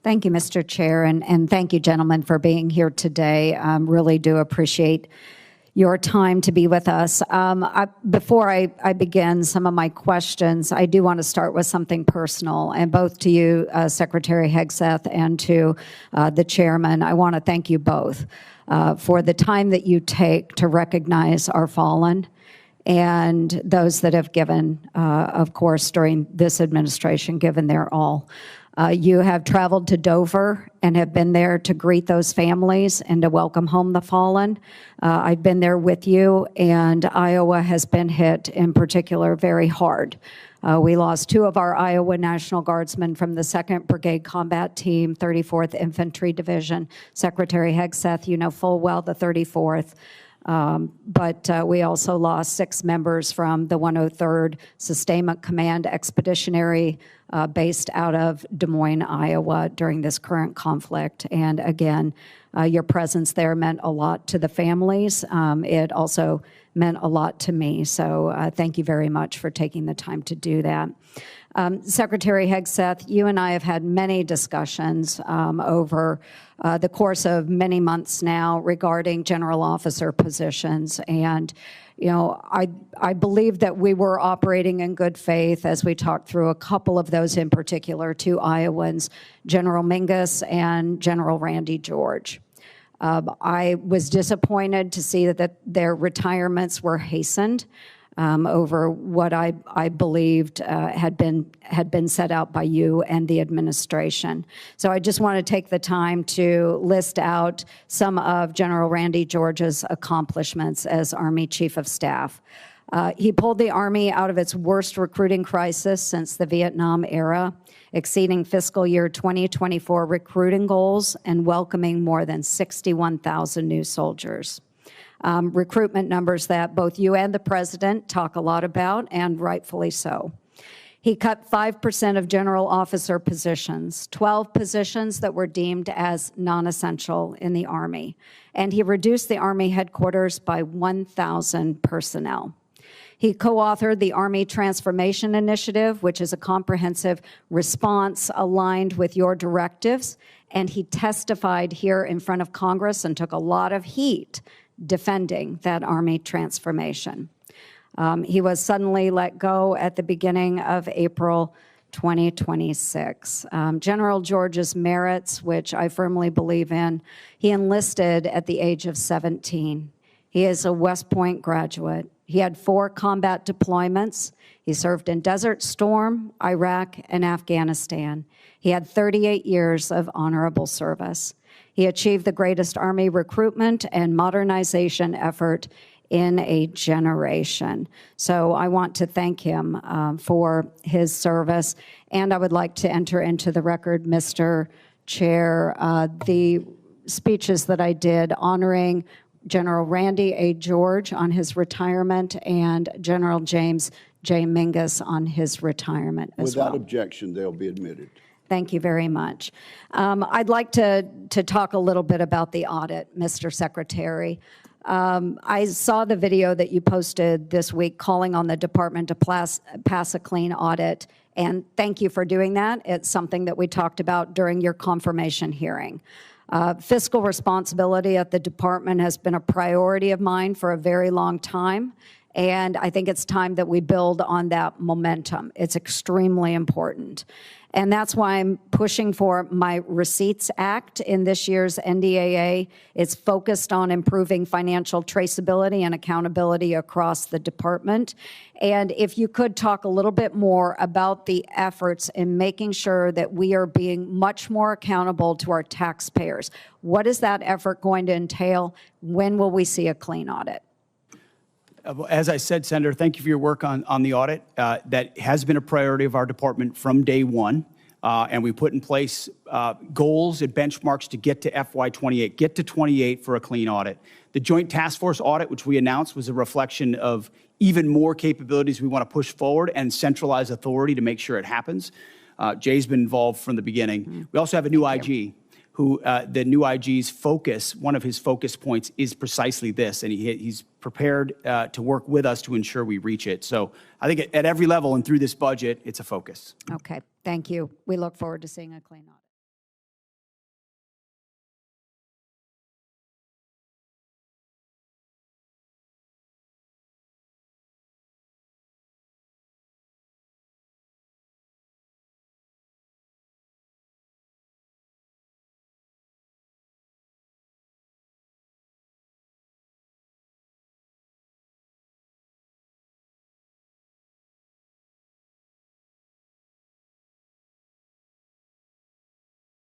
Thank you, Mr. Chair, and thank you, gentlemen, for being here today. Really do appreciate your time to be with us. Before I begin some of my questions, I do want to start with something personal, and both to you, Secretary Hegseth, and to the chairman. I want to thank you both for the time that you take to recognize our fallen and those that have given, of course, during this administration, given their all. You have traveled to Dover and have been there to greet those families and to welcome home the fallen. I've been there with you, and Iowa has been hit in particular very hard. We lost 2 of our Iowa National Guardsmen from the 2nd Brigade Combat Team, 34th Infantry Division. Secretary Hegseth, you know full well the 34th. But we also lost 6 members from the 103rd Sustainment Command Expeditionary based out of Des Moines, Iowa during this current conflict. And again, your presence there meant a lot to the families. It also meant a lot to me. So thank you very much for taking the time to do that. Secretary Hegseth, you and I have had many discussions over the course of many months now regarding general officer positions. And, you know, I believe that we were operating in good faith as we talked through a couple of those in particular, 2 Iowans, General Mingus and General Randy George. I was disappointed to see that their retirements were hastened over what I believed had been set out by you and the administration. So I just want to take the time to list out some of General Randy George's accomplishments as Army Chief of Staff. He pulled the Army out of its worst recruiting crisis since the Vietnam era, exceeding fiscal year 2024 recruiting goals and welcoming more than 61,000 new soldiers. Recruitment numbers that both you and the president talk a lot about, and rightfully so. He cut 5% of general officer positions, 12 positions that were deemed as non-essential in the Army, and he reduced the Army headquarters by 1,000 personnel. He co-authored the Army Transformation Initiative, which is a comprehensive response aligned with your directives, and he testified here in front of Congress and took a lot of heat defending that Army transformation. He was suddenly let go at the beginning of April 2026. General George's merits, which I firmly believe in, he enlisted at the age of 17. He is a West Point graduate. He had 4 combat deployments. He served in Desert Storm, Iraq, and Afghanistan. He had 38 years of honorable service. He achieved the greatest Army recruitment and modernization effort in a generation. So I want to thank him for his service. And I would like to enter into the record, Mr. Chair, the speeches that I did honoring General Randy A. George on his retirement and General James J. Mingus on his retirement as well. Without objection, they'll be admitted. Thank you very much. I'd like to talk a little bit about the audit, Mr. Secretary. I saw the video that you posted this week calling on the department to pass a clean audit, and thank you for doing that. It's something that we talked about during your confirmation hearing. Fiscal responsibility at the department has been a priority of mine for a very long time, and I think it's time that we build on that momentum. It's extremely important. And that's why I'm pushing for my Receipts Act in this year's NDAA. It's focused on improving financial traceability and accountability across the department. And if you could talk a little bit more about the efforts in making sure that we are being much more accountable to our taxpayers. What is that effort going to entail? When will we see a clean audit? As I said, Senator, thank you for your work on the audit. That has been a priority of our department from day one. And we put in place goals and benchmarks to get to FY28, get to 28 for a clean audit. The Joint Task Force audit, which we announced, was a reflection of even more capabilities we want to push forward and centralize authority to make sure it happens. Jay's been involved from the beginning. We also have a new IG. Who the new IG's focus, one of his focus points is precisely this, and he's prepared to work with us to ensure we reach it. So I think at every level and through this budget, it's a focus. Okay, thank you. We look forward to seeing a clean audit.